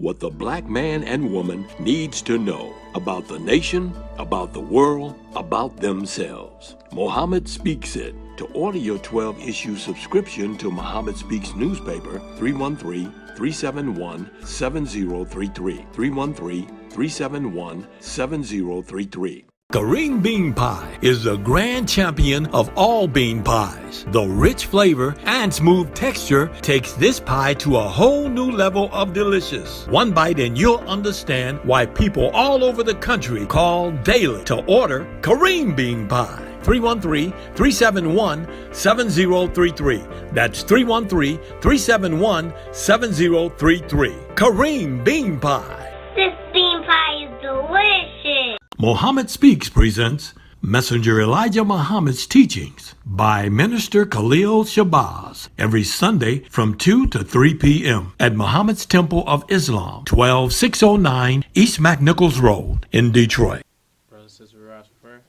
what the black man and woman needs to know about the nation, about the world, about themselves. Muhammad Speaks It. To order your 12-issue subscription to Muhammad Speaks newspaper, 313-371-7033. 313-371-7033. Kareem Bean Pie is the grand champion of all bean pies. The rich flavor and smooth texture takes this pie to a whole new level of delicious. One bite and you'll understand why people all over the country call daily to order Kareem Bean Pie. 313-371-7033. That's 313-371-7033. Kareem Bean Pie. This bean pie is delicious. Muhammad Speaks presents Messenger Elijah Muhammad's Teachings by Minister Khalil Shabazz every Sunday from 2 to 3 p.m. at Muhammad's Temple of Islam, 12609 East McNichols Road in Detroit. Brothers and sisters, rise for prayer.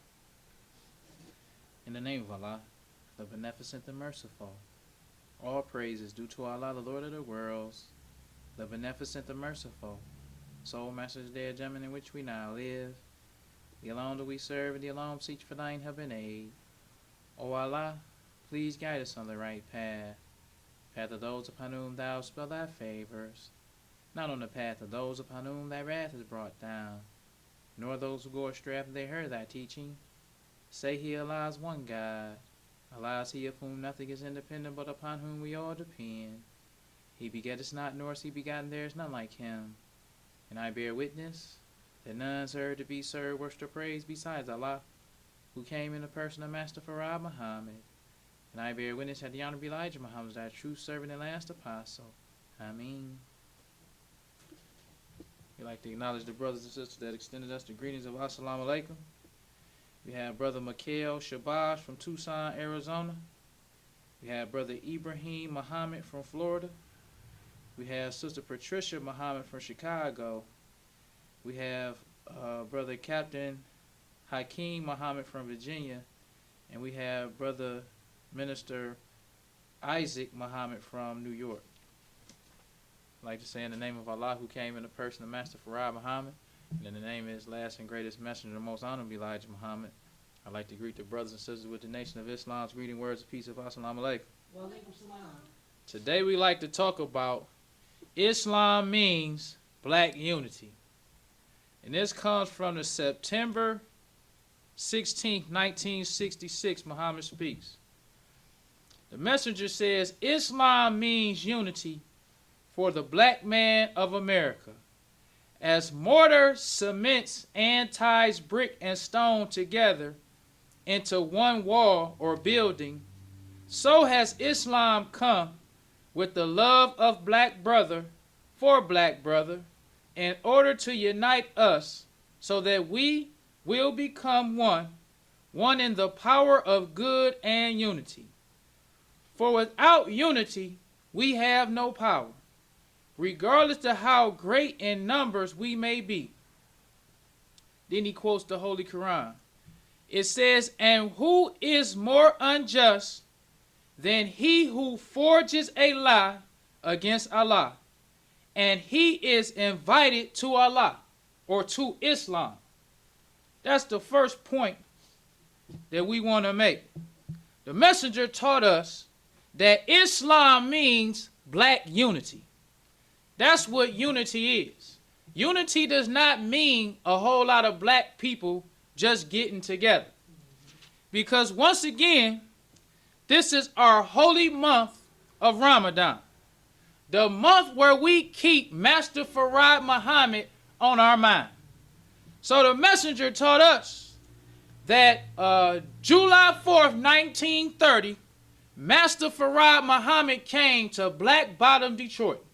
In the name of Allah, the Beneficent, the Merciful, all praise is due to Allah, the Lord of the worlds, the Beneficent, the Merciful, Soul Master's Day, German in which we now live. The alone do we serve, and the alone seek for thine help and aid. O Allah, please guide us on the right path of those upon whom thou spell thy favors, not on the path of those upon whom thy wrath is brought down, nor those who go astray after they heard thy teaching. Say he, Allah is one God. Allah is he of whom nothing is independent, but upon whom we all depend. He begetteth not, nor is he begotten, there is none like him. And I bear witness that none is heard to be served, worship or praise besides Allah, who came in the person of Master Farad Muhammad. And I bear witness that the Honorable Elijah Muhammad is thy true servant and last apostle. Ameen. We'd like to acknowledge the brothers and sisters that extended us the greetings of Assalamu Alaikum. We have Brother Mikhail Shabazz from Tucson, Arizona. We have Brother Ibrahim Muhammad from Florida. We have Sister Patricia Muhammad from Chicago. We have Brother Captain Hakeem Muhammad from Virginia. And we have Brother Minister Isaac Muhammad from New York. I'd like to say in the name of Allah, who came in the person of Master Farad Muhammad, and in the name of his last and greatest messenger, the most honorable Elijah Muhammad, I'd like to greet the brothers and sisters with the Nation of Islam's greeting words of peace of Assalamu Alaikum. Wa alaikum salam. Today we like to talk about Islam means black unity. And this comes from the September 16th, 1966, Muhammad Speaks. The messenger says, Islam means unity for the black man of America. As mortar cements and ties brick and stone together into one wall or building, so has Islam come with the love of black brother for black brother, in order to unite us so that we will become one in the power of good and unity. For without unity, we have no power, regardless of how great in numbers we may be. Then he quotes the Holy Quran. It says, and who is more unjust than he who forges a lie against Allah, and he is invited to Allah, or to Islam. That's the first point that we want to make. The messenger taught us that Islam means black unity. That's what unity is. Unity does not mean a whole lot of black people just getting together. Because once again, this is our holy month of Ramadan. The month where we keep Master Farad Muhammad on our mind. So the messenger taught us that July 4th, 1930, Master Farad Muhammad came to Black Bottom, Detroit.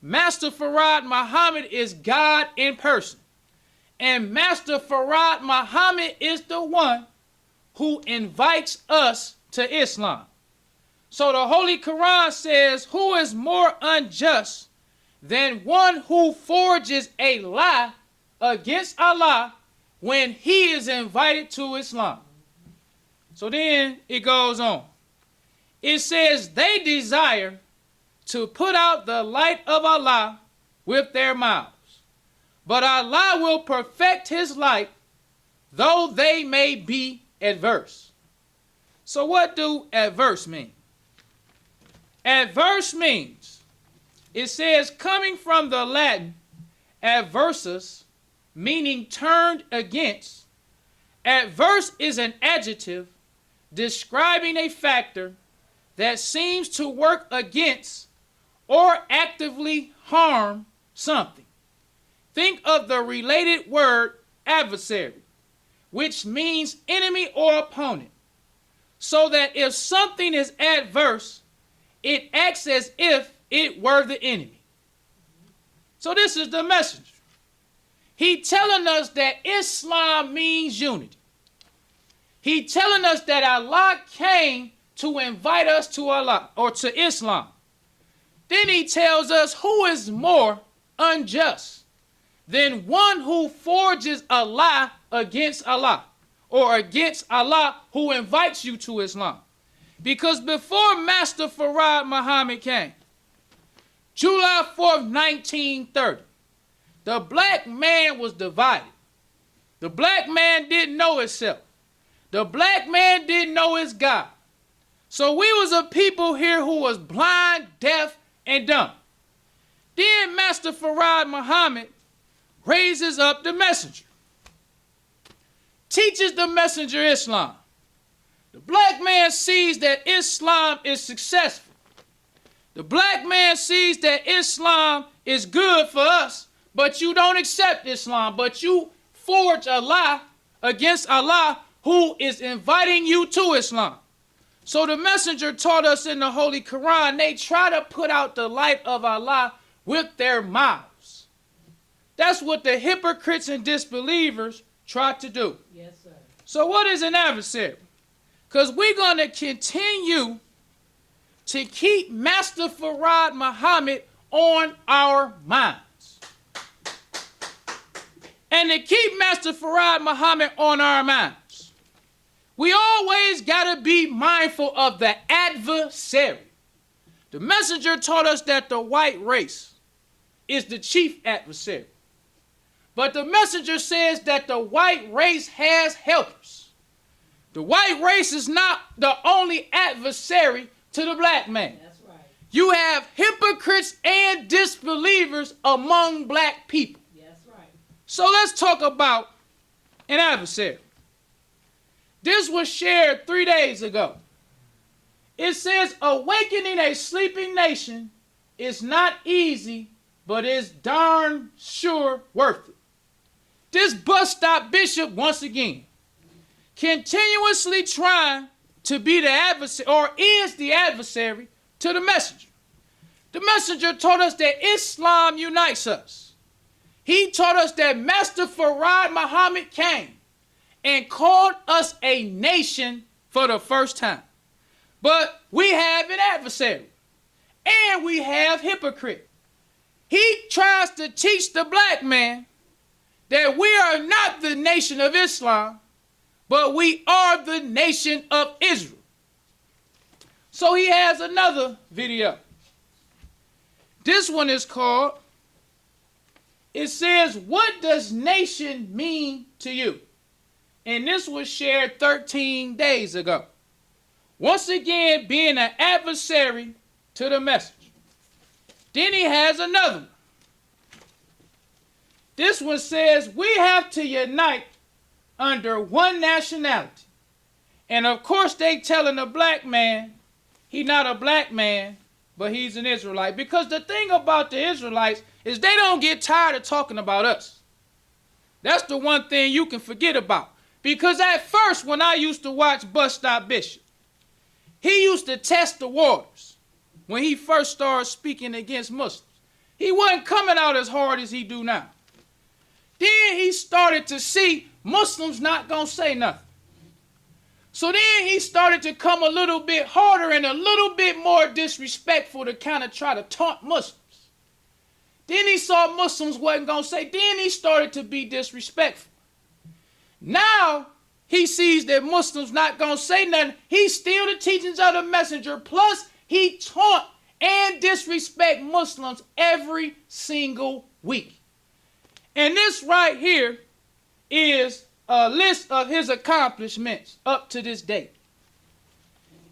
Master Farad Muhammad is God in person. And Master Farad Muhammad is the one who invites us to Islam. So the Holy Quran says, who is more unjust than one who forges a lie against Allah when he is invited to Islam? So then it goes on. It says they desire to put out the light of Allah with their mouths, but Allah will perfect his light, though they may be adverse. So what do adverse mean? Adverse means, it says, coming from the Latin adversus, meaning turned against. Adverse is an adjective describing a factor that seems to work against or actively harm something. Think of the related word adversary, which means enemy or opponent. So that if something is adverse, it acts as if it were the enemy. So this is the messenger. He telling us that Islam means unity. He telling us that Allah came to invite us to Allah or to Islam. Then he tells us who is more unjust than one who forges a lie against Allah, or against Allah who invites you to Islam. Because before Master Farad Muhammad came, July 4th, 1930, the black man was divided. The black man didn't know himself. The black man didn't know his God. So we was a people here who was blind, deaf, and dumb. Then Master Farad Muhammad raises up the messenger, teaches the messenger Islam. The black man sees that Islam is successful. The black man sees that Islam is good for us, but you don't accept Islam, but you forge a lie against Allah who is inviting you to Islam. So the messenger taught us in the Holy Quran, they try to put out the light of Allah with their mouths. That's what the hypocrites and disbelievers try to do. Yes, sir. So what is an adversary? Because we're going to continue to keep Master Farad Muhammad on our minds. And to keep Master Farad Muhammad on our minds, we always got to be mindful of the adversary. The messenger taught us that the white race is the chief adversary. But the messenger says that the white race has helpers. The white race is not the only adversary to the black man. That's right. You have hypocrites and disbelievers among black people. That's right. So let's talk about an adversary. This was shared 3 days ago. It says, awakening a sleeping nation is not easy, but is darn sure worth it. This bus stop bishop, once again, continuously trying to be the adversary, or is the adversary, to the messenger. The messenger taught us that Islam unites us. He taught us that Master Farad Muhammad came and called us a nation for the first time. But we have an adversary, and we have hypocrite. He tries to teach the black man that we are not the nation of Islam, but we are the nation of Israel. So he has another video. This one is called, it says, what does nation mean to you? And this was shared 13 days ago. Once again, being an adversary to the message. Then he has another one. This one says, we have to unite under one nationality. And of course they telling the black man, he not a black man, but he's an Israelite. Because the thing about the Israelites is they don't get tired of talking about us. That's the one thing you can forget about. Because at first, when I used to watch Bus Stop Bishop, he used to test the waters when he first started speaking against Muslims. He wasn't coming out as hard as he do now. Then he started to see Muslims not going to say nothing. So then he started to come a little bit harder and a little bit more disrespectful to kind of try to taunt Muslims. Then he saw Muslims wasn't going to say. Then he started to be disrespectful. Now he sees that Muslims not going to say nothing. He's still the teachings of the messenger. Plus he taunt and disrespect Muslims every single week. And this right here is a list of his accomplishments up to this date.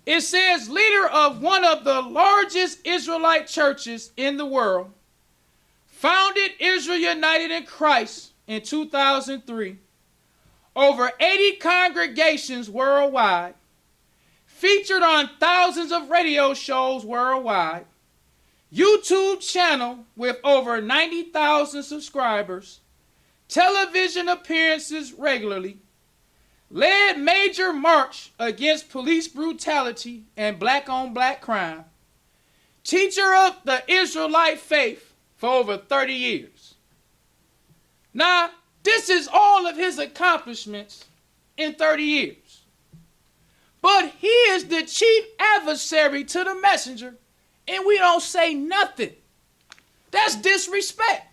It says, leader of one of the largest Israelite churches in the world, founded Israel United in Christ in 2003, over 80 congregations worldwide, featured on thousands of radio shows worldwide, YouTube channel with over 90,000 subscribers, television appearances regularly, led major march against police brutality and black-on-black crime, teacher of the Israelite faith for over 30 years. Now, this is all of his accomplishments in 30 years. But he is the chief adversary to the messenger, and we don't say nothing. That's disrespect.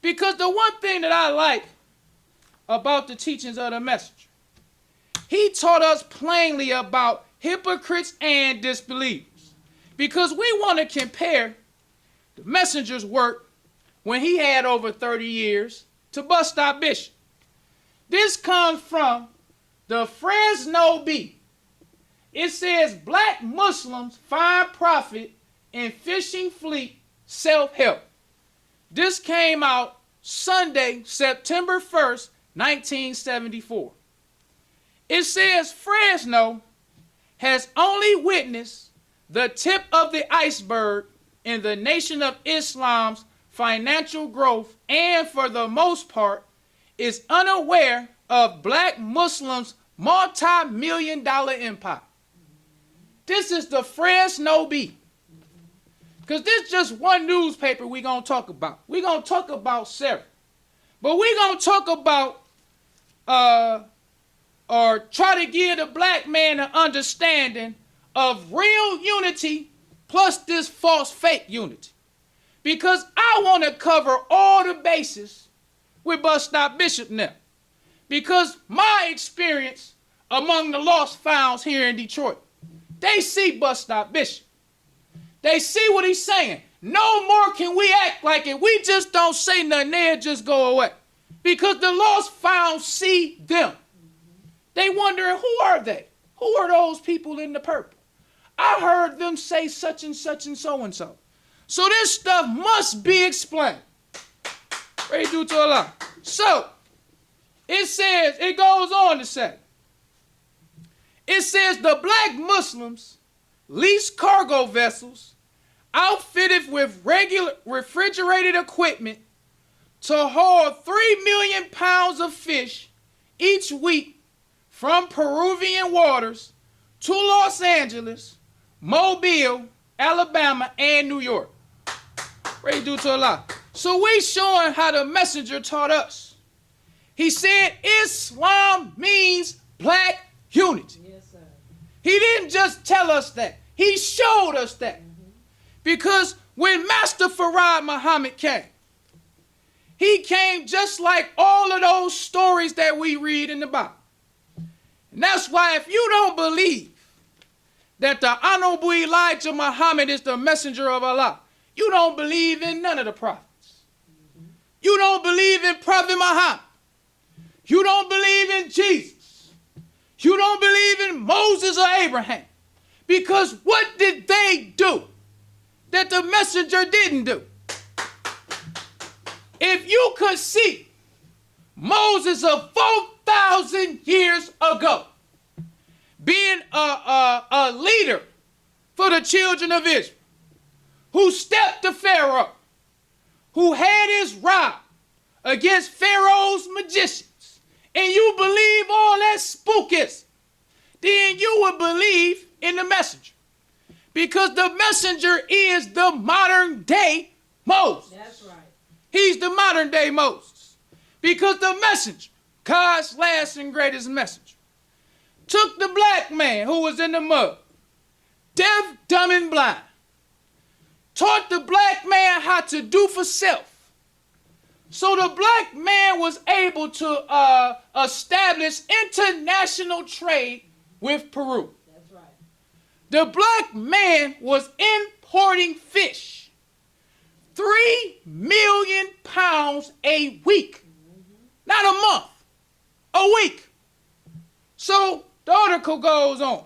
Because the one thing that I like about the teachings of the messenger, he taught us plainly about hypocrites and disbelievers. Because we want to compare the messenger's work when he had over 30 years to Bus Stop Bishop. This comes from the Fresno Bee. It says, black Muslims find profit in fishing fleet self-help. This came out Sunday, September 1st, 1974. It says Fresno has only witnessed the tip of the iceberg in the Nation of Islam's financial growth, and for the most part is unaware of black Muslims' multi-million-dollar empire. This is the Fresno Bee. Because this is just one newspaper we're going to talk about. We're going to talk about several. But we're going to talk about or try to give the black man an understanding of real unity plus this false fake unity. Because I want to cover all the bases with Bus Stop Bishop now. Because my experience among the lost founds here in Detroit, they see Bus Stop Bishop. They see what he's saying. No more can we act like it. We just don't say nothing, they'll just go away. Because the lost founds see them. They wonder, who are they? Who are those people in the purple? I heard them say such and such and so and so. So this stuff must be explained. Praise to Allah. So, it goes on to say, it says the black Muslims lease cargo vessels outfitted with regular refrigerated equipment to haul 3 million pounds of fish each week from Peruvian waters to Los Angeles, Mobile, Alabama, and New York. Praise to Allah. So we showing how the messenger taught us. He said Islam means black unity. Yes, sir. He didn't just tell us that. He showed us that. Because when Master Farad Muhammad came, he came just like all of those stories that we read in the Bible. And that's why if you don't believe that the Honorable Elijah Muhammad is the messenger of Allah, you don't believe in none of the prophets. You don't believe in Prophet Muhammad. You don't believe in Jesus. You don't believe in Moses or Abraham. Because what did they do that the messenger didn't do? If you could see Moses of 4,000 years ago being a leader for the children of Israel, who stepped to Pharaoh, who had his rod against Pharaoh's magicians, and you believe all that spookism, then you would believe in the messenger. Because the messenger is the modern day Moses. That's right. He's the modern day Moses. Because the messenger, God's last and greatest messenger, took the black man who was in the mud, deaf, dumb, and blind, taught the black man how to do for self. So the black man was able to establish international trade with Peru. That's right. The black man was in importing fish. 3 million pounds a week. Not a month, a week. So the article goes on.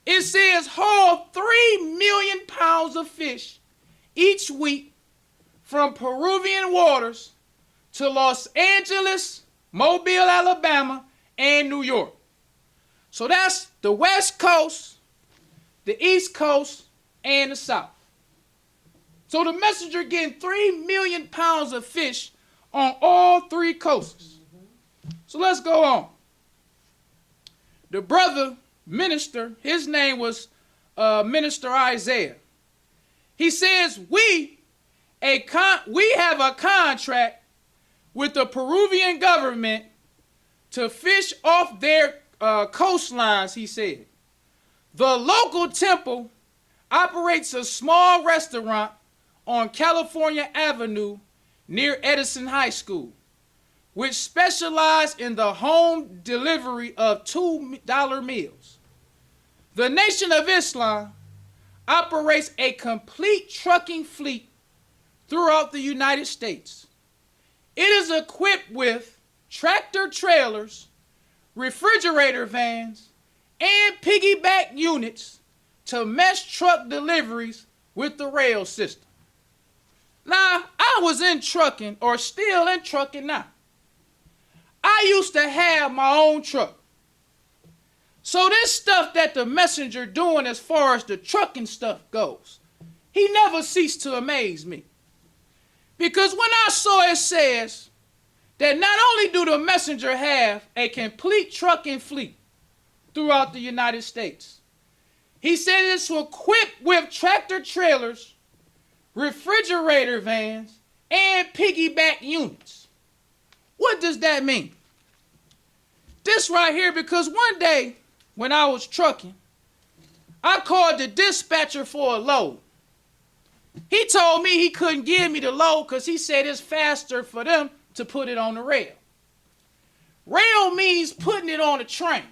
It says haul 3 million pounds of fish each week from Peruvian waters to Los Angeles, Mobile, Alabama, and New York. So that's the West Coast, the East Coast, and the South. So the messenger getting 3 million pounds of fish on all three coasts. So let's go on. The brother minister, his name was Minister Isaiah. He says, we have a contract with the Peruvian government to fish off their coastlines, he said. The local temple operates a small restaurant on California Avenue near Edison High School, which specialized in the home delivery of $2 meals. The Nation of Islam operates a complete trucking fleet throughout the United States. It is equipped with tractor trailers, refrigerator vans, and piggyback units to mesh truck deliveries with the rail system. Now, I was in trucking, or still in trucking now. I used to have my own truck. So this stuff that the messenger doing as far as the trucking stuff goes, he never ceased to amaze me. Because when I saw it says that not only do the messenger have a complete trucking fleet throughout the United States, he said it's equipped with tractor trailers, refrigerator vans, and piggyback units. What does that mean? This right here, because one day when I was trucking, I called the dispatcher for a load. He told me he couldn't give me the load because he said it's faster for them to put it on the rail. Rail means putting it on a train.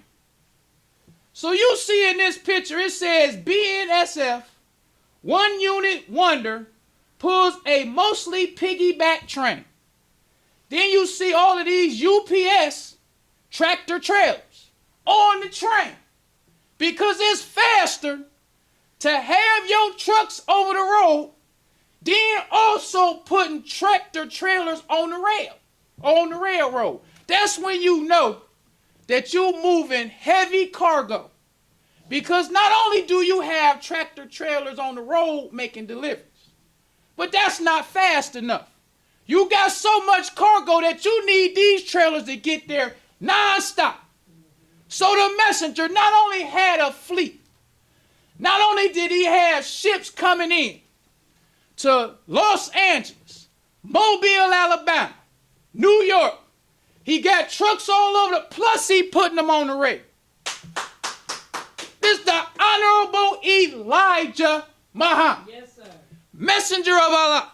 So you see in this picture, it says BNSF, 1 unit wonder, pulls a mostly piggyback train. Then you see all of these UPS tractor trailers on the train because it's faster to have your trucks over the road than also putting tractor trailers on the railroad. That's when you know that you're moving heavy cargo, because not only do you have tractor trailers on the road making deliveries, but that's not fast enough. You got so much cargo that you need these trailers to get there non-stop. So the messenger not only had a fleet, not only did he have ships coming in to Los Angeles, Mobile, Alabama, New York, he got trucks all over plus he putting them on the rail. This is the Honorable Elijah Muhammad, Yes, sir. Messenger of Allah.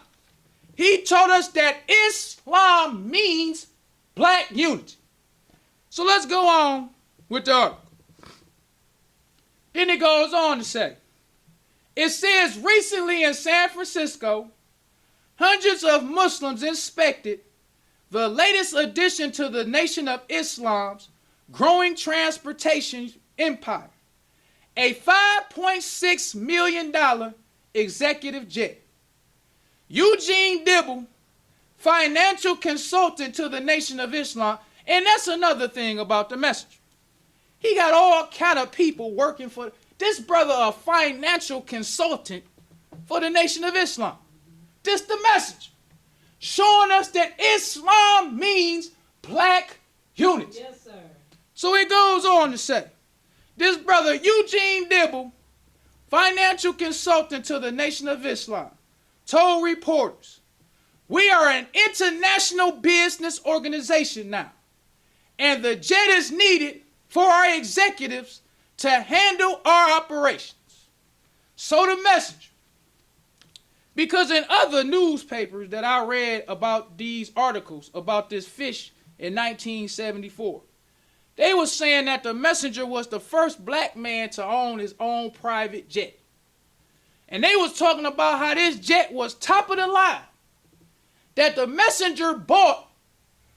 He told us that Islam means black unity. So let's go on with the article. Then it goes on to say, it says recently in San Francisco, hundreds of Muslims inspected the latest addition to the Nation of Islam's growing transportation empire, a $5.6 million executive jet. Eugene Dibble, financial consultant to the Nation of Islam, and that's another thing about the messenger. He got all kind of people working for this brother, a financial consultant for the Nation of Islam. This the message, showing us that Islam means black unity. Yes, sir. So it goes on to say, this brother Eugene Dibble, financial consultant to the Nation of Islam, told reporters, we are an international business organization now, and the jet is needed for our executives to handle our operations. So the messenger, because in other newspapers that I read about these articles about this fish in 1974, they were saying that the messenger was the first black man to own his own private jet. And they was talking about how this jet was top of the line that the messenger bought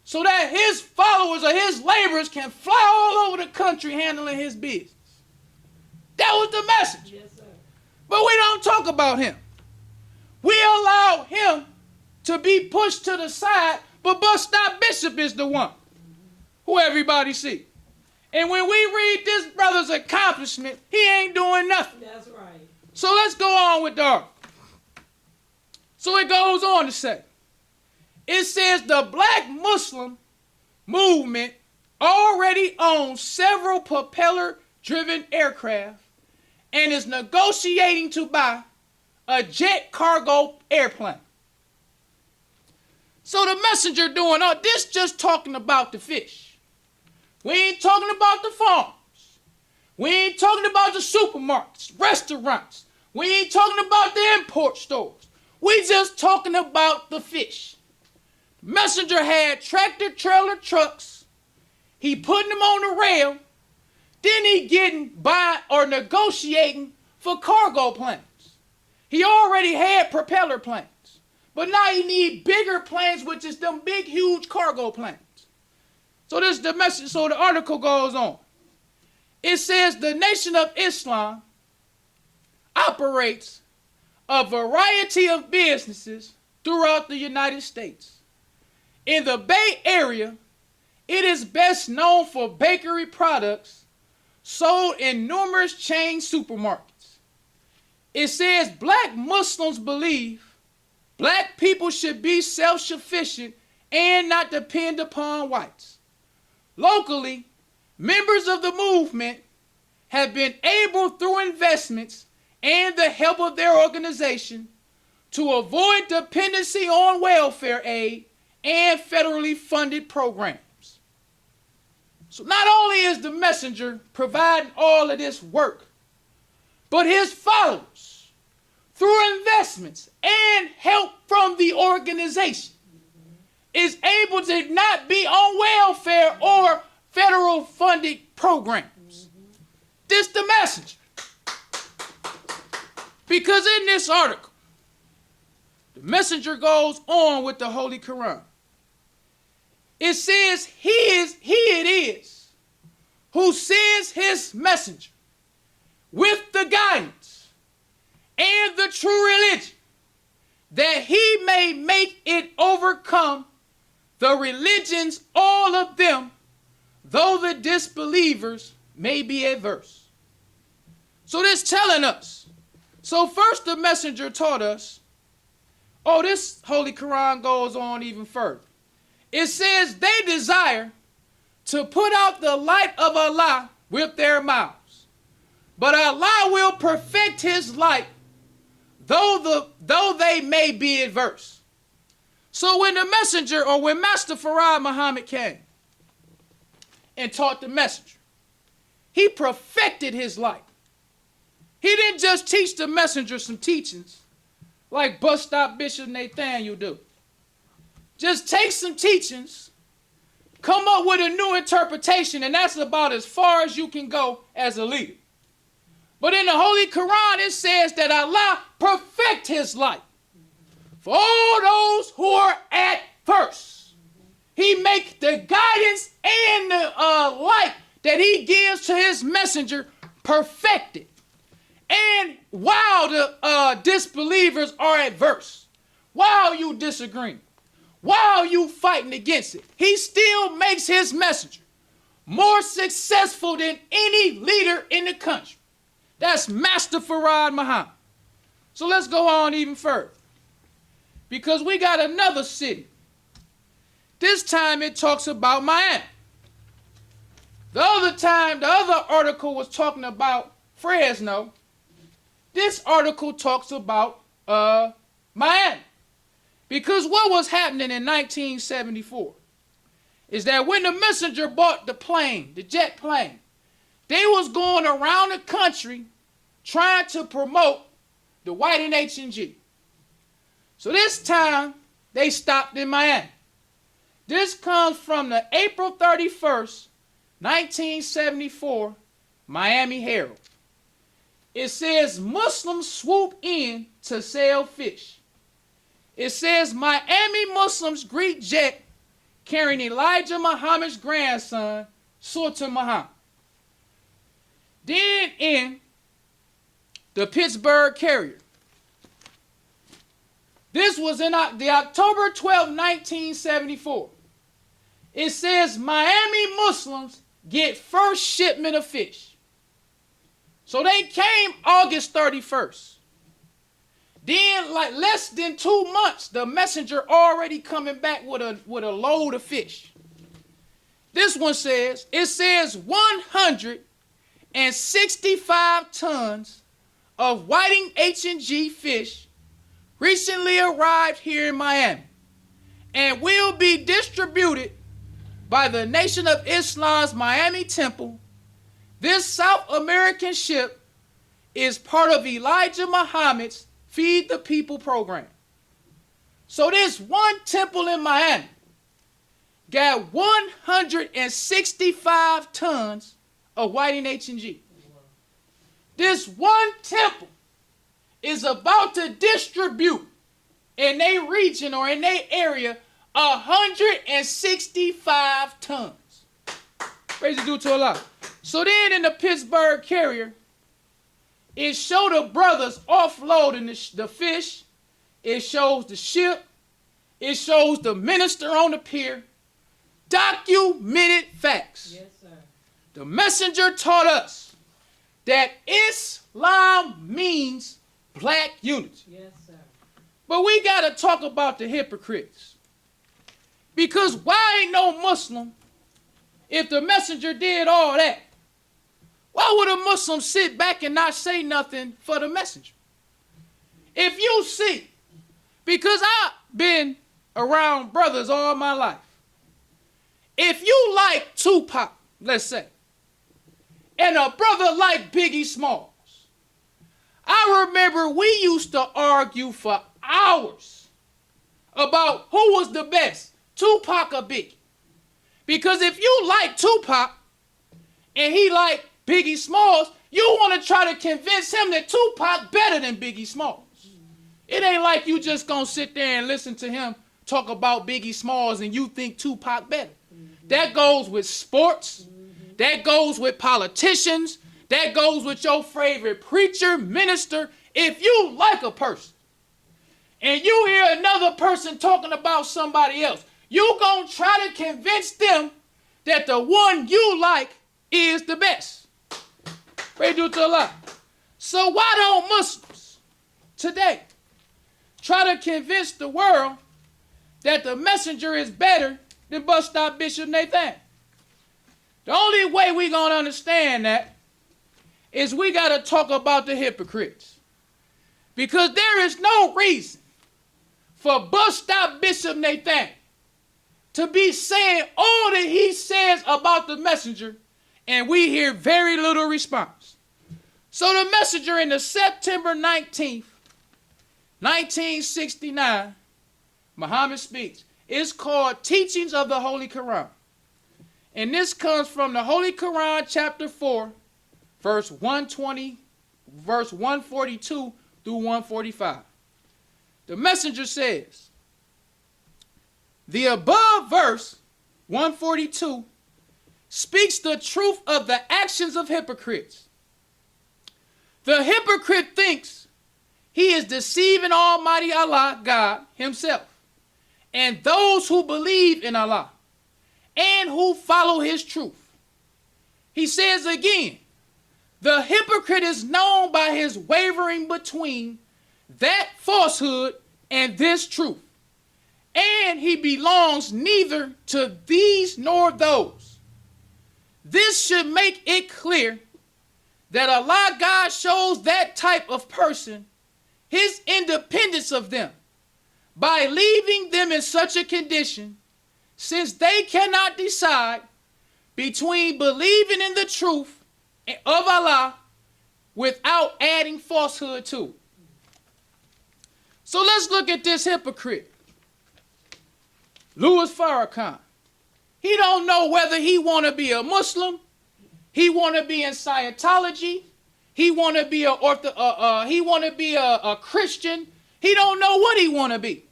so that his followers or his laborers can fly all over the country handling his business. That was the message. Yes, sir. But we don't talk about him. We allow him to be pushed to the side, but Bus Stop Bishop is the one who everybody see. And when we read this brother's accomplishment, he ain't doing nothing. That's right. So let's go on with the article. So it goes on to say, it says the Black Muslim movement already owns several propeller-driven aircraft and is negotiating to buy a jet cargo airplane. So the messenger doing all this just talking about the fish. We ain't talking about the farms. We ain't talking about the supermarkets, restaurants. We ain't talking about the import stores. We just talking about the fish. Messenger had tractor trailer trucks. He putting them on the rail. Then he getting by or negotiating for cargo planes. He already had propeller planes. But now he need bigger planes, which is them big, huge cargo planes. So this is the message. So the article goes on. It says the Nation of Islam operates a variety of businesses throughout the United States. In the Bay Area, it is best known for bakery products sold in numerous chain supermarkets. It says Black Muslims believe Black people should be self-sufficient and not depend upon whites. Locally, members of the movement have been able, through investments and the help of their organization, to avoid dependency on welfare aid and federally funded programs. So not only is the messenger providing all of this work, but his followers, through investments and help from the organization, is able to not be on welfare or federal funded programs. This the message. Because in this article, the messenger goes on with the Holy Quran. It says he it is who sends his messenger with the guidance and the true religion, that he may make it overcome the religions, all of them, though the disbelievers may be adverse. So this telling us. So first the messenger taught us, this Holy Quran goes on even further. It says they desire to put out the light of Allah with their mouths, but Allah will perfect his light, though they may be adverse. So when the messenger, or when Master Farad Muhammad came and taught the messenger, he perfected his light. He didn't just teach the messenger some teachings like Bus Stop Bishop Nathaniel do. Just take some teachings, come up with a new interpretation, and that's about as far as you can go as a leader. But in the Holy Quran, it says that Allah perfect his light for all those who are at first. He make the guidance and the light that he gives to his messenger perfected. And while the disbelievers are adverse, while you disagreeing, while you fighting against it, he still makes his messenger more successful than any leader in the country. That's Master Farad Muhammad. So let's go on even further. Because we got another city. This time it talks about Miami. The other article was talking about Fresno. This article talks about Miami. Because what was happening in 1974 is that when the messenger bought the plane, the jet plane, they was going around the country trying to promote the white and H&G. So this time, they stopped in Miami. This comes from the April 31st, 1974, Miami Herald. It says Muslims swoop in to sell fish. It says Miami Muslims greet jet carrying Elijah Muhammad's grandson, Sultan Muhammad. Then in the Pittsburgh Carrier. This was in the October 12, 1974. It says Miami Muslims get first shipment of fish. So they came August 31st. Then, like less than 2 months, the messenger already coming back with a load of fish. This one says, it says 165 tons of whiting H&G fish recently arrived here in Miami and will be distributed by the Nation of Islam's Miami Temple. This South American ship is part of Elijah Muhammad's Feed the People program. So this one temple in Miami got 165 tons of whiting H&G. This one temple is about to distribute in their region or in their area 165 tons. Praise be to Allah. So then in the Pittsburgh Carrier, it showed the brothers offloading the fish. It shows the ship. It shows the minister on the pier. Documented facts. Yes, sir. The messenger taught us that Islam means black unity. Yes, sir. But we got to talk about the hypocrites. Because why ain't no Muslim if the messenger did all that? Why would a Muslim sit back and not say nothing for the messenger? If you see, because I've been around brothers all my life. If you like Tupac, let's say, and a brother like Biggie Smalls, I remember we used to argue for hours about who was the best, Tupac or Biggie. Because if you like Tupac and he like Biggie Smalls, you want to try to convince him that Tupac better than Biggie Smalls. It ain't like you just gonna sit there and listen to him talk about Biggie Smalls and you think Tupac better. That goes with sports. That goes with politicians. That goes with your favorite preacher, minister. If you like a person and you hear another person talking about somebody else, you gonna try to convince them that the one you like is the best. Pray to Allah. So why don't Muslims today try to convince the world that the messenger is better than Bus Stop Bishop Nathan? The only way we gonna understand that is we gotta talk about the hypocrites. Because there is no reason for Bus Stop Bishop Nathan to be saying all that he says about the messenger, and we hear very little response. So the messenger in the September 19th, 1969, Muhammad speech is called Teachings of the Holy Quran. And this comes from the Holy Quran, chapter 4, verse 142 through 145. The messenger says, the above verse, 142, speaks the truth of the actions of hypocrites. The hypocrite thinks he is deceiving Almighty Allah, God himself, and those who believe in Allah and who follow his truth. He says again, the hypocrite is known by his wavering between that falsehood and this truth, and he belongs neither to these nor those. This should make it clear that Allah God shows that type of person his independence of them by leaving them in such a condition, since they cannot decide between believing in the truth of Allah without adding falsehood to it. So let's look at this hypocrite, Louis Farrakhan. He don't know whether he want to be a Muslim, he want to be in Scientology, He want to be a Christian. He don't know what he want to be.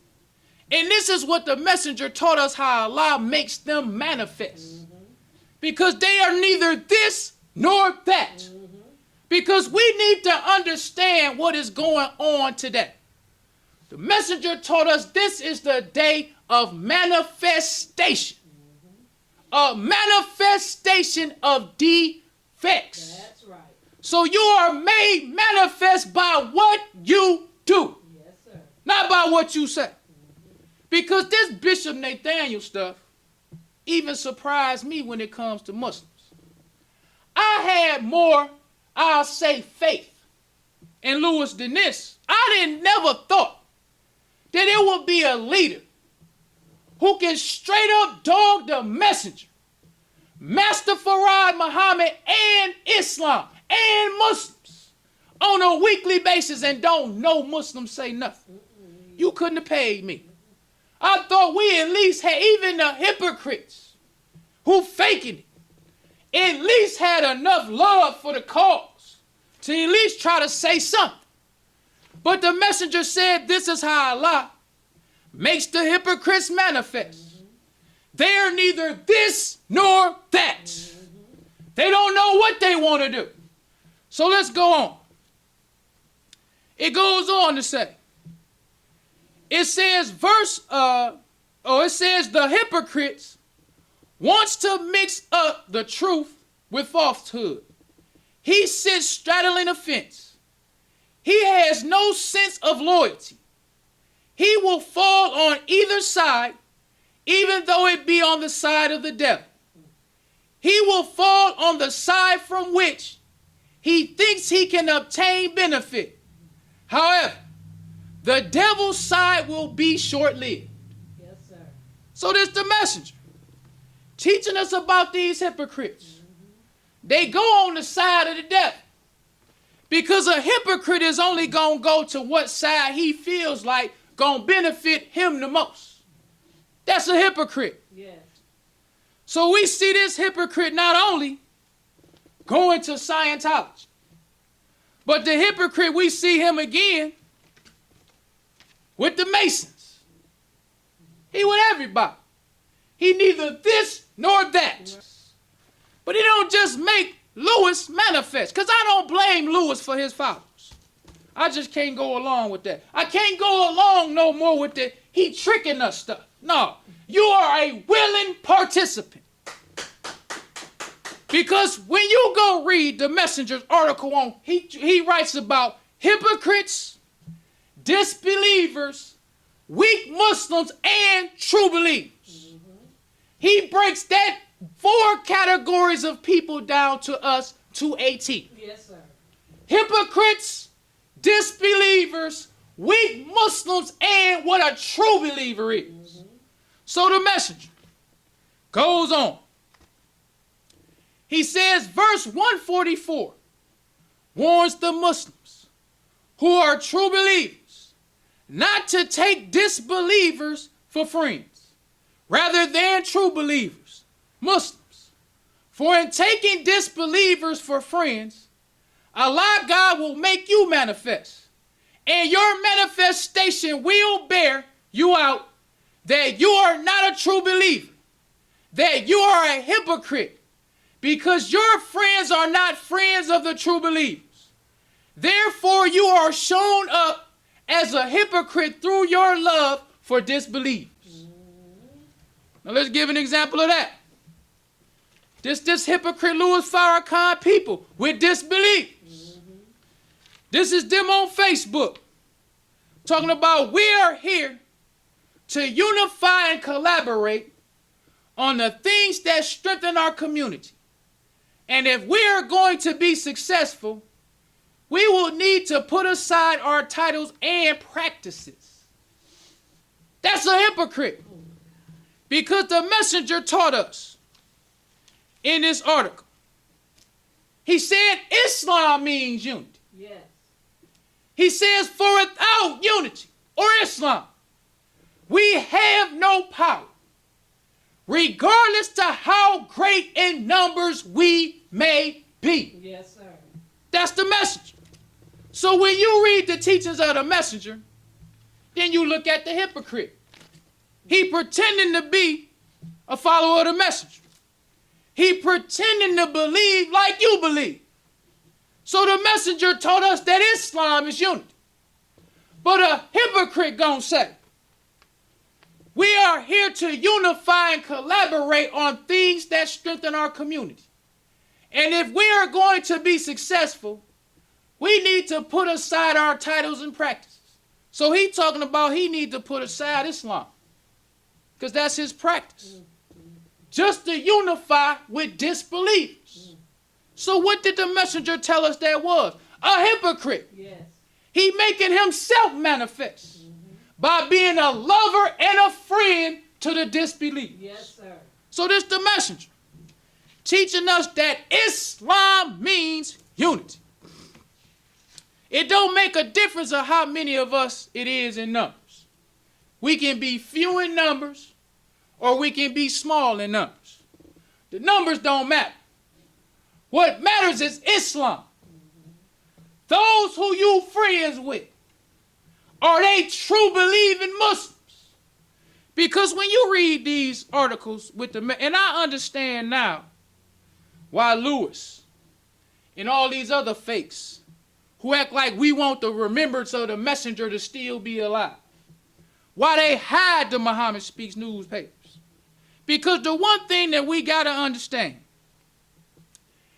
And this is what the messenger taught us, how Allah makes them manifest. Because they are neither this nor that. Because we need to understand what is going on today. The messenger taught us this is the day of manifestation. A manifestation of defects. That's right. So you are made manifest by what you do. Yes, sir. Not by what you say. Because this Bishop Nathaniel stuff even surprised me when it comes to Muslims. I had more, I'll say, faith in Lewis than this. I never thought that it would be a leader who can straight up dog the messenger, Master Farad Muhammad, and Islam and Muslims on a weekly basis and don't know Muslims say nothing. You couldn't have paid me. I thought we at least had, even the hypocrites who faking it, at least had enough love for the cause to at least try to say something. But the messenger said this is how Allah makes the hypocrites manifest. They are neither this nor that. They don't know what they want to do. So let's go on. It goes on to say, it says it says the hypocrites wants to mix up the truth with falsehood. He sits straddling a fence. He has no sense of loyalty. He will fall on either side, even though it be on the side of the devil. He will fall on the side from which he thinks he can obtain benefit. However, the devil's side will be short-lived. Yes, sir. So this the messenger teaching us about these hypocrites. They go on the side of the devil. Because a hypocrite is only going to go to what side he feels like going to benefit him the most. That's a hypocrite. Yes. So we see this hypocrite not only going to Scientology, but the hypocrite, we see him again with the Masons. He with everybody. He neither this nor that. But he don't just make Lewis manifest, because I don't blame Lewis for his followers. I just can't go along with that. I can't go along no more with the he tricking us stuff. No, you are a willing participant. Because when you go read the messenger's article on, he writes about hypocrites, disbelievers, weak Muslims, and true believers. He breaks that 4 categories of people down to us to a T. Yes, sir. Hypocrites, disbelievers, weak Muslims, and what a true believer is. So the messenger goes on. He says, verse 144 warns the Muslims who are true believers not to take disbelievers for friends, rather than true believers, Muslims. For in taking disbelievers for friends, Allah God will make you manifest, and your manifestation will bear you out that you are not a true believer, that you are a hypocrite, because your friends are not friends of the true believers. Therefore, you are shown up as a hypocrite through your love for disbelievers. Now let's give an example of that. This hypocrite Louis Farrakhan people with disbelievers. This is them on Facebook talking about we are here to unify and collaborate on the things that strengthen our community. And if we are going to be successful, we will need to put aside our titles and practices. That's a hypocrite. Because the messenger taught us in this article. He said Islam means unity. Yes. He says for without unity or Islam, we have no power, regardless to how great in numbers we may be. Yes, sir. That's the messenger. So when you read the teachings of the messenger, then you look at the hypocrite. He pretending to be a follower of the messenger. He pretending to believe like you believe. So the messenger told us that Islam is unity. But a hypocrite gonna say, we are here to unify and collaborate on things that strengthen our community. And if we are going to be successful, we need to put aside our titles and practices. So he's talking about he need to put aside Islam, because that's his practice. Just to unify with disbelievers. So what did the messenger tell us that was? A hypocrite. Yes. He making himself manifest by being a lover and a friend to the disbelievers. Yes, sir. So this the messenger teaching us that Islam means unity. It don't make a difference of how many of us it is in numbers. We can be few in numbers or we can be small in numbers. The numbers don't matter. What matters is Islam. Those who you friends with, are they true believing Muslims? Because when you read these articles with and I understand now why Lewis and all these other fakes who act like we want the remembrance of the messenger to still be alive, why they hide the Muhammad Speaks newspapers. Because the one thing that we got to understand,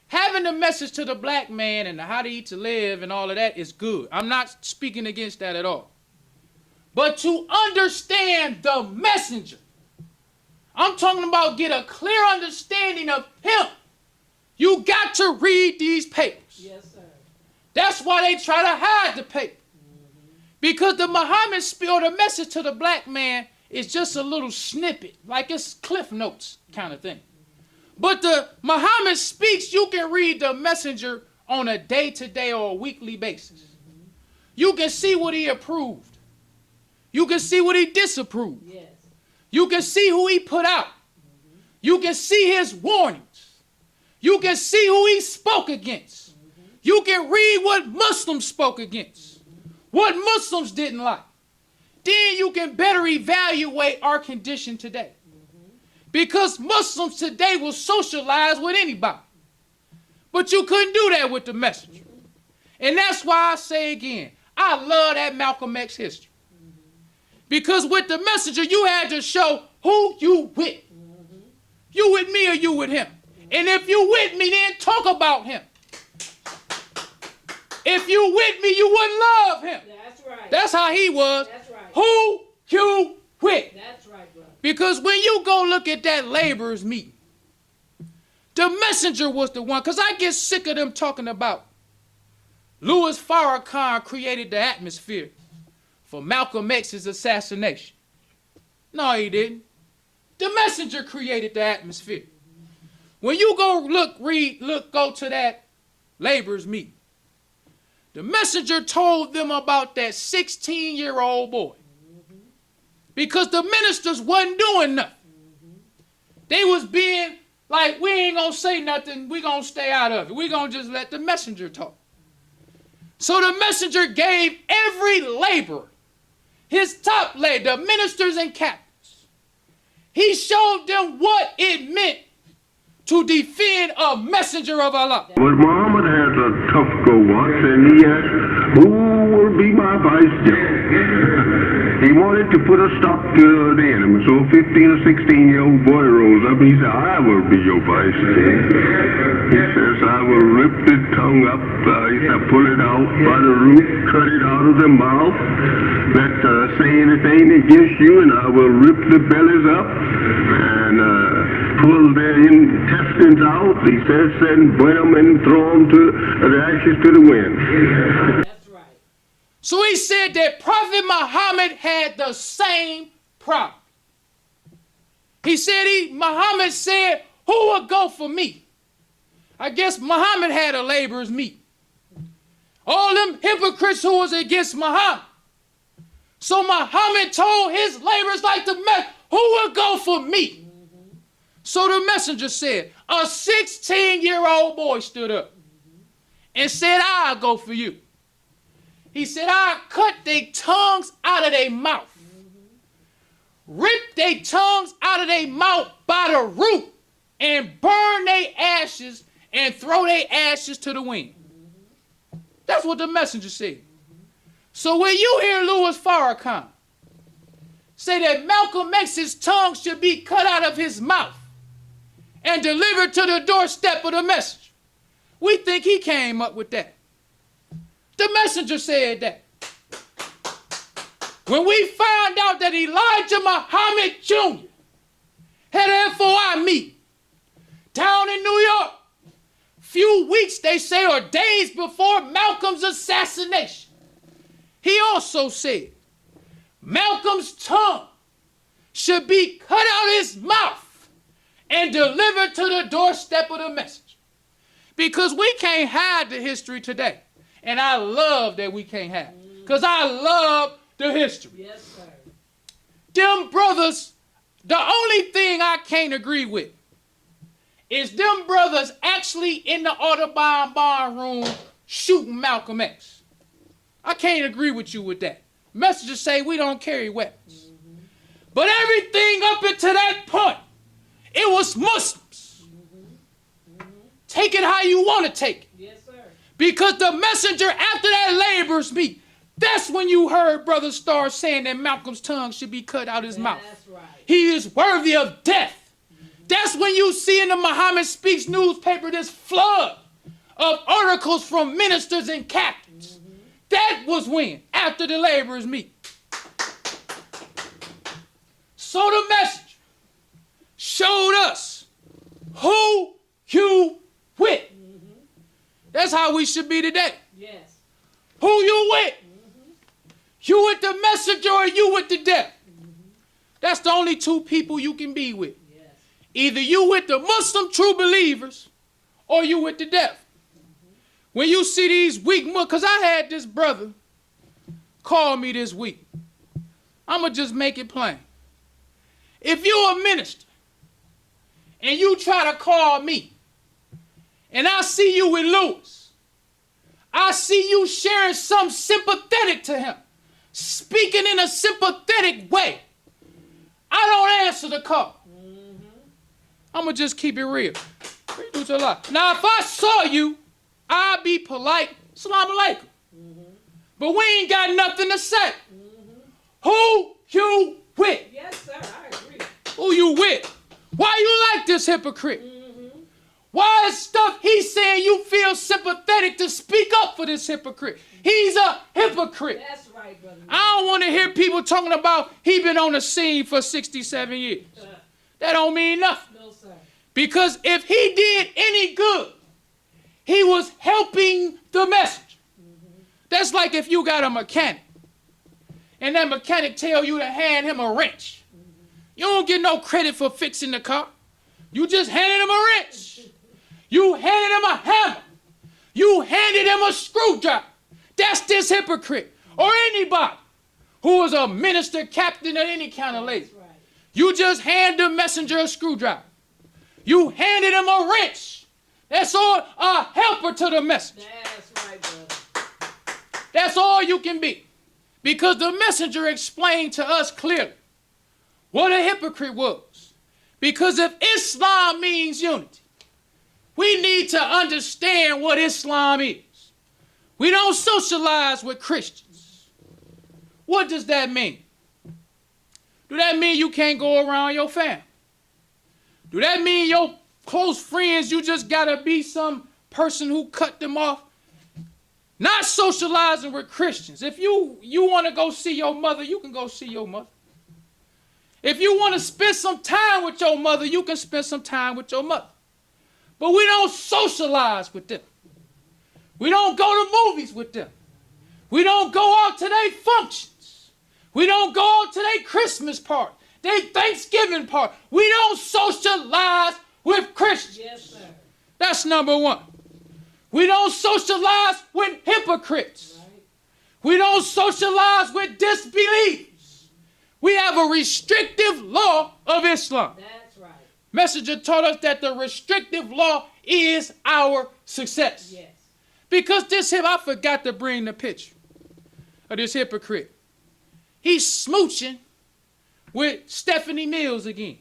having the message to the black man and the how to eat to live and all of that is good. I'm not speaking against that at all. But to understand the messenger, I'm talking about get a clear understanding of him. You got to read these papers. Yes, sir. That's why they try to hide the paper. Because the Muhammad or the message to the black man is just a little snippet, like it's Cliff Notes kind of thing. But the Muhammad Speaks, you can read the messenger on a day-to-day or a weekly basis. You can see what he approved. You can see what he disapproved. Yes. You can see who he put out. You can see his warnings. You can see who he spoke against. You can read what Muslims spoke against, what Muslims didn't like. Then you can better evaluate our condition today. Because Muslims today will socialize with anybody. But you couldn't do that with the messenger. And that's why I say again, I love that Malcolm X history. Because with the messenger, you had to show who you with. You with me or you with him. And if you with me, then talk about him. If you with me, you wouldn't love him. That's right. That's how he was. That's right. Who you with. That's right, brother. Because when you go look at that laborers meeting, the messenger was the one, because I get sick of them talking about Louis Farrakhan created the atmosphere for Malcolm X's assassination. No, he didn't. The messenger created the atmosphere. When you go go to that laborers meeting, the messenger told them about that 16-year-old boy. Because the ministers wasn't doing nothing. They was being like, we ain't gonna say nothing, we gonna stay out of it. We gonna just let the messenger talk. So the messenger gave every laborer, his top labor, the ministers and captains, he showed them what it meant to defend a messenger of Allah. But Muhammad has a tough go once, and he asked, who will be my vice general? He wanted to put a stop to the enemy. So a 15 or 16-year-old boy rose up and he said, I will be your vice general. He says, I will rip the tongue up, he said, pull it out by the root, cut it out of the mouth, let say anything against you, and I will rip the bellies up and pull their intestines out. He says, and burn them and throw them to the ashes to the wind. That's right. So he said that Prophet Muhammad had the same problem. He said, Muhammad said, who will go for me? I guess Muhammad had a laborers meeting. All them hypocrites who was against Muhammad. So Muhammad told his laborers like the messenger, who will go for me? So the messenger said, a 16-year-old boy stood up and said, I'll go for you. He said, I'll cut their tongues out of their mouth. Rip their tongues out of their mouth by the root and burn their ashes and throw their ashes to the wind. That's what the messenger said. So when you hear Louis Farrakhan say that Malcolm X's tongue should be cut out of his mouth and delivered to the doorstep of the messenger, we think he came up with that. The messenger said that. When we found out that Elijah Muhammad Jr. had an FOI meeting down in New York, few weeks, they say, or days before Malcolm's assassination, he also said Malcolm's tongue should be cut out of his mouth and delivered to the doorstep of the messenger. Because we can't hide the history today. And I love that we can't hide it. Because I love the history. Yes, sir. Them brothers, the only thing I can't agree with is them brothers actually in the Audubon barn room shooting Malcolm X. I can't agree with you with that. Messages say we don't carry weapons. But everything up until that point, it was Muslims. Take it how you want to take it. Yes, sir. Because the messenger, after that laborers meet, that's when you heard brothers start saying that Malcolm's tongue should be cut out his mouth. That's right. He is worthy of death. That's when you see in the Muhammad Speaks newspaper this flood of articles from ministers and captains. That was when, after the laborers meet. So the messenger showed us who you with. That's how we should be today. Yes. Who you with? You with the messenger or you with the devil? That's the only two people you can be with. Yes. Either you with the Muslim true believers or you with the devil. When you see these weak Muslims, because I had this brother call me this week. I'm going to just make it plain. If you're a minister and you try to call me and I see you with Lewis, I see you sharing something sympathetic to him, speaking in a sympathetic way, I don't answer the call. I'm going to just keep it real. Now, if I saw you, I'd be polite, Assalamu alaikum. But we ain't got nothing to say. Who you with? Yes, sir. I agree. Who you with? Why you like this hypocrite? Why is stuff he's saying you feel sympathetic to speak up for this hypocrite? He's a hypocrite. That's right, brother. I don't want to hear people talking about he been on the scene for 67 years. That don't mean nothing. No, sir. Because if he did any good, he was helping the messenger. That's like if you got a mechanic and that mechanic tell you to hand him a wrench. You don't get no credit for fixing the car. You just handed him a wrench. You handed him a hammer. You handed him a screwdriver. That's this hypocrite. Or anybody who is a minister, captain, or any kind of lady. That's right. You just hand the messenger a screwdriver. You handed him a wrench. That's all, a helper to the messenger. That's right, brother. That's all you can be. Because the messenger explained to us clearly what a hypocrite was. Because if Islam means unity, we need to understand what Islam is. We don't socialize with Christians. What does that mean? Do that mean you can't go around your family? Do that mean your close friends, you just gotta be some person who cut them off? Not socializing with Christians. If you want to go see your mother, you can go see your mother. If you want to spend some time with your mother, you can spend some time with your mother. But we don't socialize with them. We don't go to movies with them. We don't go out to their functions. We don't go out to their Christmas party, their Thanksgiving party. We don't socialize with Christians. Yes, sir. That's number one. We don't socialize with hypocrites. Right. We don't socialize with disbelievers. We have a restrictive law of Islam. That's right. Messenger taught us that the restrictive law is our success. Yes. Because I forgot to bring the picture of this hypocrite. He's smooching with Stephanie Mills again.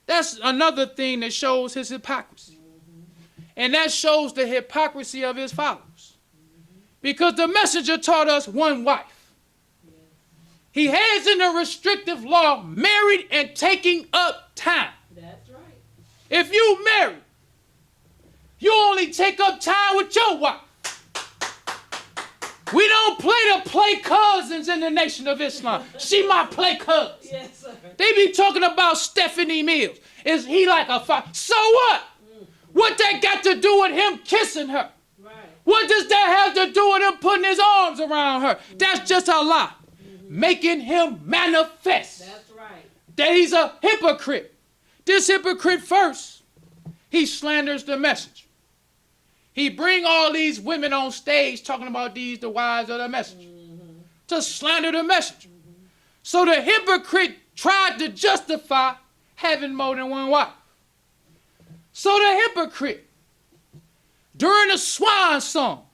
That's another thing that shows his hypocrisy. And that shows the hypocrisy of his followers. Because the messenger taught us one wife. He has in the restrictive law married and taking up time. That's right. If you marry, you only take up time with your wife. We don't play cousins in the Nation of Islam. She my play cousin. Yes, sir. They be talking about Stephanie Mills. Is he like a father? So what? What that got to do with him kissing her? Right. What does that have to do with him putting his arms around her? That's just a lie. Making him manifest. That's right. That he's a hypocrite. This hypocrite first, he slanders the messenger. He bring all these women on stage talking about these the wives of the messenger. To slander the messenger. So the hypocrite tried to justify having more than one wife. So the hypocrite, during the swan song,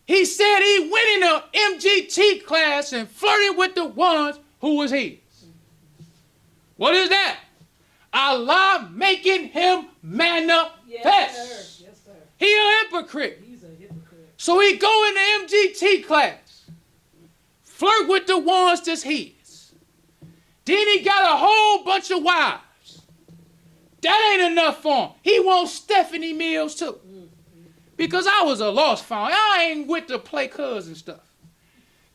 he said he went in an MGT class and flirted with the ones who was his. What is that? Allah making him manifest. Yes, sir. Yes, sir. He a hypocrite. He's a hypocrite. So he go in the MGT class, flirt with the ones that's his. Then he got a whole bunch of wives. That ain't enough for him. He wants Stephanie Mills too. Because I was a lost found. I ain't with the play cousin stuff.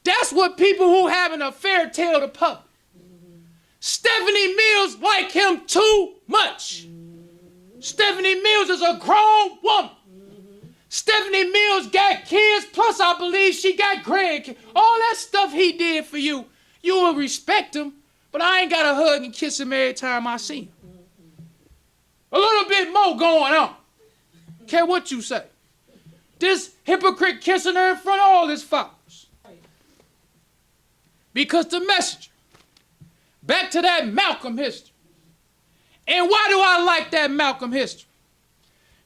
That's what people who have an affair tell the public. Stephanie Mills like him too much. Stephanie Mills is a grown woman. Stephanie Mills got kids, plus I believe she got grandkids. All that stuff he did for you, you will respect him, but I ain't got to hug and kiss him every time I see him. A little bit more going on. Care what you say. This hypocrite kissing her in front of all his followers. Because the messenger, back to that Malcolm history. And why do I like that Malcolm history?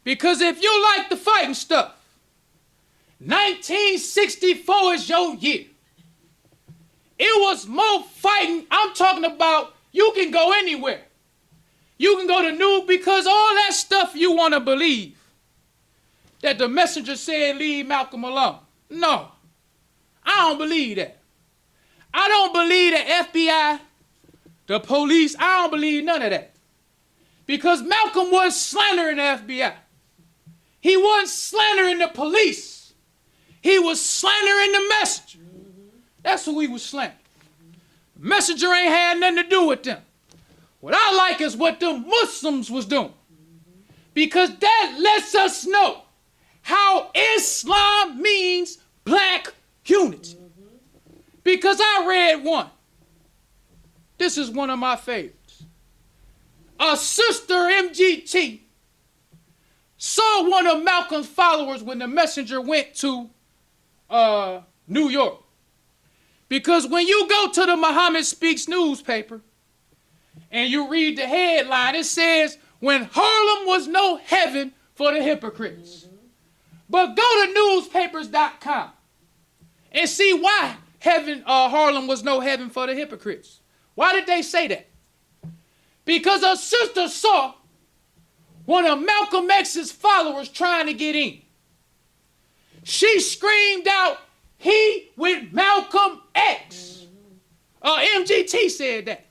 Because if you like the fighting stuff, 1964 is your year. It was more fighting. I'm talking about you can go anywhere. You can go to New because all that stuff you want to believe that the messenger said leave Malcolm alone. No, I don't believe that. I don't believe the FBI, the police. I don't believe none of that. Because Malcolm was slandering the FBI. He wasn't slandering the police. He was slandering the messenger. That's who he was slandering. The messenger ain't had nothing to do with them. What I like is what the Muslims was doing. Because that lets us know how Islam means black unity. Because I read one. This is one of my favorites. A sister MGT saw one of Malcolm's followers when the messenger went to New York. Because when you go to the Muhammad Speaks newspaper and you read the headline, it says, when Harlem was no heaven for the hypocrites. But go to newspapers.com and see why Harlem was no heaven for the hypocrites. Why did they say that? Because a sister saw one of Malcolm X's followers trying to get in. She screamed out, he with Malcolm X. MGT said that.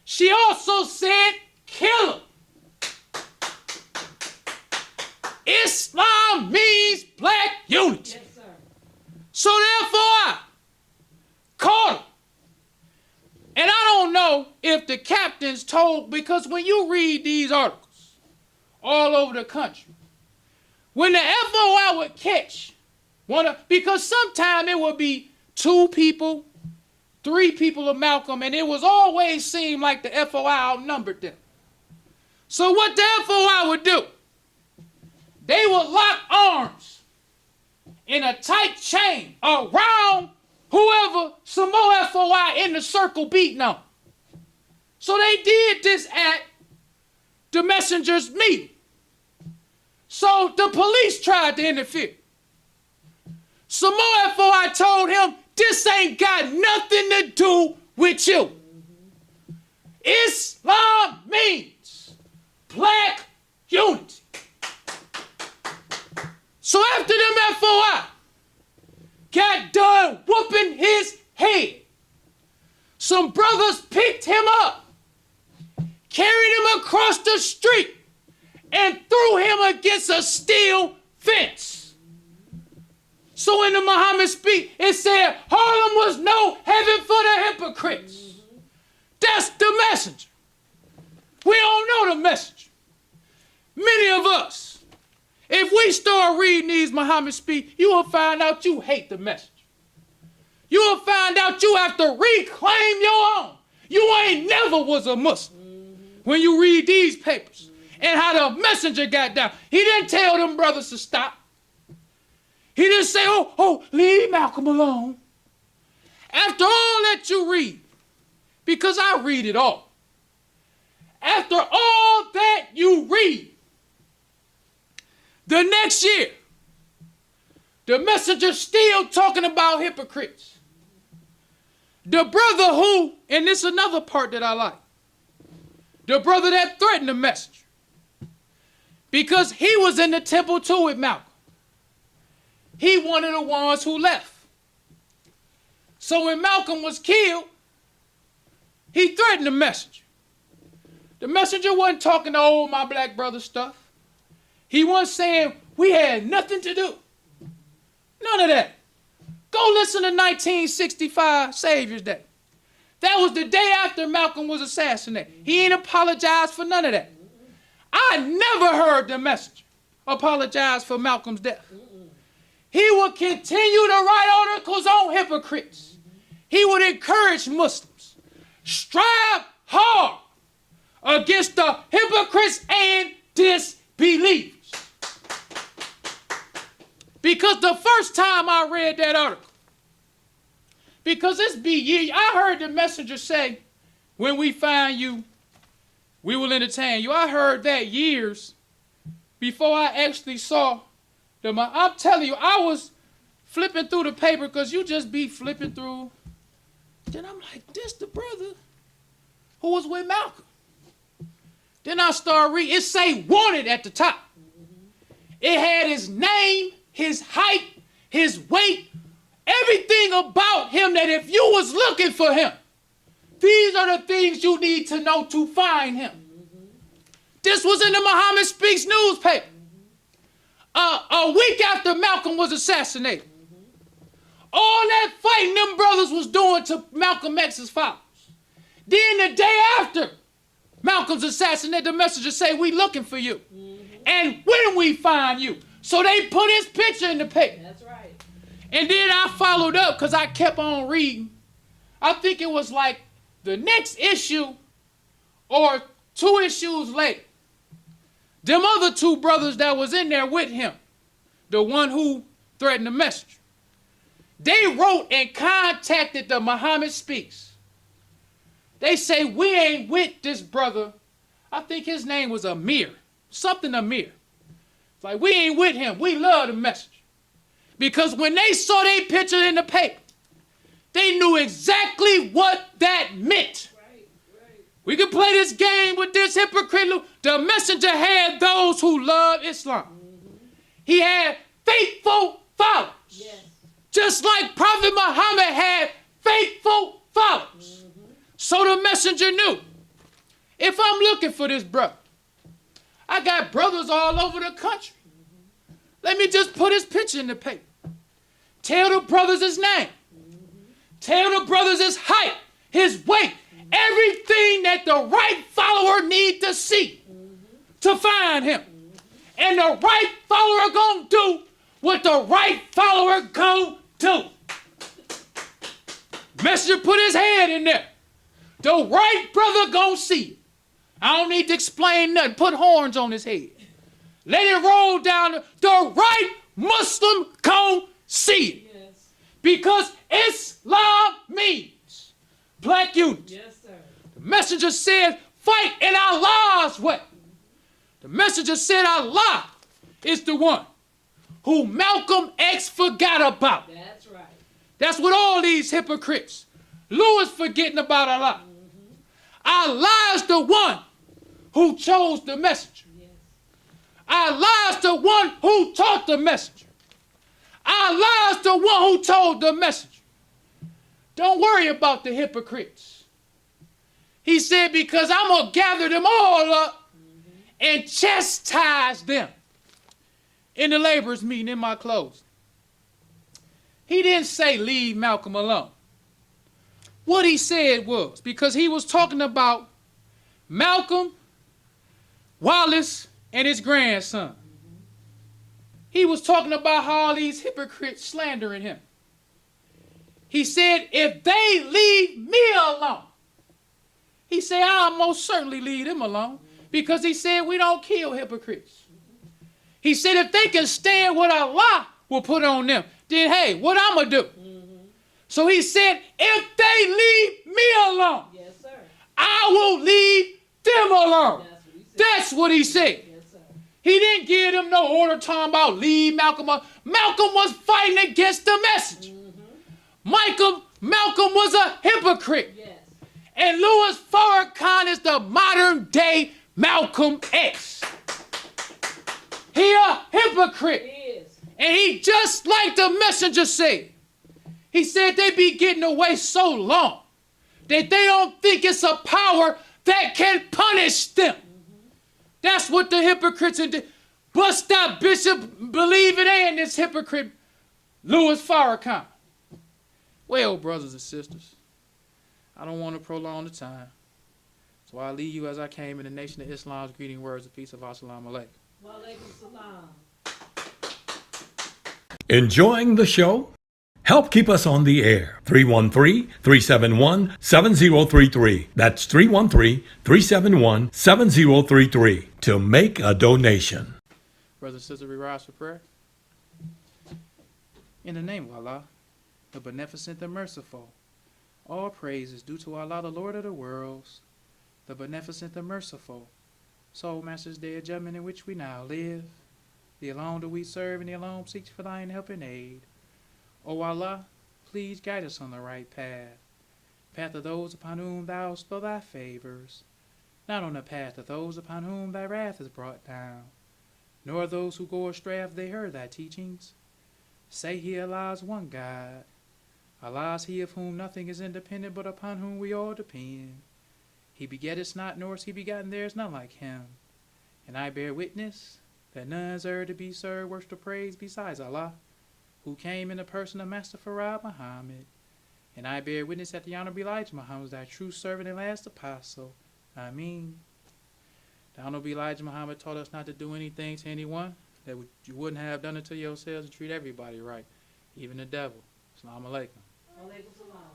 She also said, kill him. Islam means black unity. Yes, sir. So therefore I caught him. And I don't know if the captains told, because when you read these articles all over the country, when the FOI would catch because sometimes it would be 2 people, 3 people of Malcolm, and it was always seemed like the FOI outnumbered them. So what the FOI would do, they would lock arms in a tight chain around whoever some more FOI in the circle beating on. So they did this at the messenger's meeting. So the police tried to interfere. Some more after I told him, this ain't got nothing to do with you. Islam means black unity. So after them FOI got done whooping his head, some brothers picked him up, carried him across the street, and threw him against a steel fence. So in the Muhammad speech, it said, Harlem was no heaven for the hypocrites. That's the messenger. We don't know the messenger. Many of us, if we start reading these Muhammad speech, you will find out you hate the messenger. You will find out you have to reclaim your own. You ain't never was a Muslim when you read these papers and how the messenger got down. He didn't tell them brothers to stop. He didn't say, leave Malcolm alone. After all that you read, because I read it all. After all that you read, the next year, the messenger still talking about hypocrites. The brother who, and this is another part that I like, the brother that threatened the messenger, because he was in the temple too with Malcolm. He one of the ones who left. So when Malcolm was killed, he threatened the messenger. The messenger wasn't talking to old my black brother stuff. He wasn't saying we had nothing to do. None of that. Go listen to 1965 Savior's Day. That was the day after Malcolm was assassinated. He ain't apologized for none of that. I never heard the messenger apologize for Malcolm's death. He would continue to write articles on hypocrites. He would encourage Muslims. Strive hard against the hypocrites and disbelievers. Because the first time I read that article, because this be years, I heard the messenger say, when we find you, we will entertain you. I heard that years before I actually saw I'm telling you, I was flipping through the paper because you just be flipping through. Then I'm like, this the brother who was with Malcolm. Then I start reading. It say wanted at the top. It had his name, his height, his weight, everything about him that if you was looking for him, these are the things you need to know to find him. This was in the Muhammad Speaks newspaper. A week after Malcolm was assassinated. All that fighting them brothers was doing to Malcolm X's followers. Then the day after Malcolm's assassinated, the messenger say, we looking for you. And when we find you. So they put his picture in the paper. That's right. And then I followed up because I kept on reading. I think it was like the next issue or 2 issues later. Them other 2 brothers that was in there with him, the one who threatened the messenger, they wrote and contacted the Muhammad Speaks. They say, we ain't with this brother. I think his name was Amir. Something Amir. It's like, we ain't with him. We love the messenger. Because when they saw their picture in the paper, they knew exactly what that meant. Right, right. We could play this game with this hypocrite. The messenger had those who love Islam. He had faithful followers. Yes. Just like Prophet Muhammad had faithful followers. So the messenger knew, if I'm looking for this brother, I got brothers all over the country. Let me just put his picture in the paper. Tell the brothers his name. Tell the brothers his height, his weight, everything that the right follower need to see to find him. And the right follower gonna do what the right follower gonna do. Messenger put his hand in there. The right brother gonna see it. I don't need to explain nothing. Put horns on his head. Let it roll down. The right Muslim gonna see it. Yes. Because Islam means black unity. Yes, sir. The messenger said, fight in Allah's way. The messenger said, Allah is the one who Malcolm X forgot about. That's right. That's what all these hypocrites. Lewis forgetting about Allah. Allah is the one who chose the messenger. Yes. Allah is the one who taught the messenger. Allah is the one who told the messenger. Don't worry about the hypocrites. He said, because I'm going to gather them all up and chastise them in the laborers' meeting in my closing. He didn't say leave Malcolm alone. What he said was, because he was talking about Malcolm, Wallace, and his grandson. He was talking about how all these hypocrites slandering him. He said, if they leave me alone, he said, I'll most certainly leave them alone. Because he said, we don't kill hypocrites. He said, if they can stand what Allah will put on them, then hey, what I'm going to do? So he said, if they leave me alone, Yes, sir. I will leave them alone. That's what he said. That's what he said. Yes, sir. He didn't give them no order talking about leave Malcolm alone. Malcolm was fighting against the message. Malcolm was a hypocrite. Yes. And Louis Farrakhan is the modern day Malcolm X. He a hypocrite. He is. And he just like the messenger said. He said they be getting away so long that they don't think it's a power that can punish them. That's what the hypocrites are doing. Bust that bishop, believe it ain't this hypocrite, Louis Farrakhan. Well, brothers and sisters, I don't want to prolong the time. So I leave you as I came in the Nation of Islam's greeting words of peace of Assalamu alaikum. Wa alaikum salam. Enjoying the show? Help keep us on the air. 313-371-7033. That's 313-371-7033 to make a donation. Brothers and sisters, we rise for prayer. In the name of Allah, the beneficent, the merciful. All praise is due to Allah, the Lord of the worlds, the beneficent, the merciful. Soul Master's Day, judgment in which we now live. The alone do we serve, and the alone seeks for thine help and aid. O Allah, please guide us on the right path. Path of those upon whom thou spell thy favors. Not on the path of those upon whom thy wrath is brought down. Nor those who go astray after they heard thy teachings. Say he Allah is one God. Allah is he of whom nothing is independent, but upon whom we all depend. He begetteth not, nor is he begotten, there is none like him. And I bear witness that none is ever to be served, worship or praise besides Allah, who came in the person of Master Farad Muhammad. And I bear witness that the Honorable Elijah Muhammad was thy true servant and last apostle. Ameen. The Honorable Elijah Muhammad taught us not to do anything to anyone that you wouldn't have done it to yourselves, and treat everybody right, even the devil. Assalamu alaikum. Wa alaikum salam.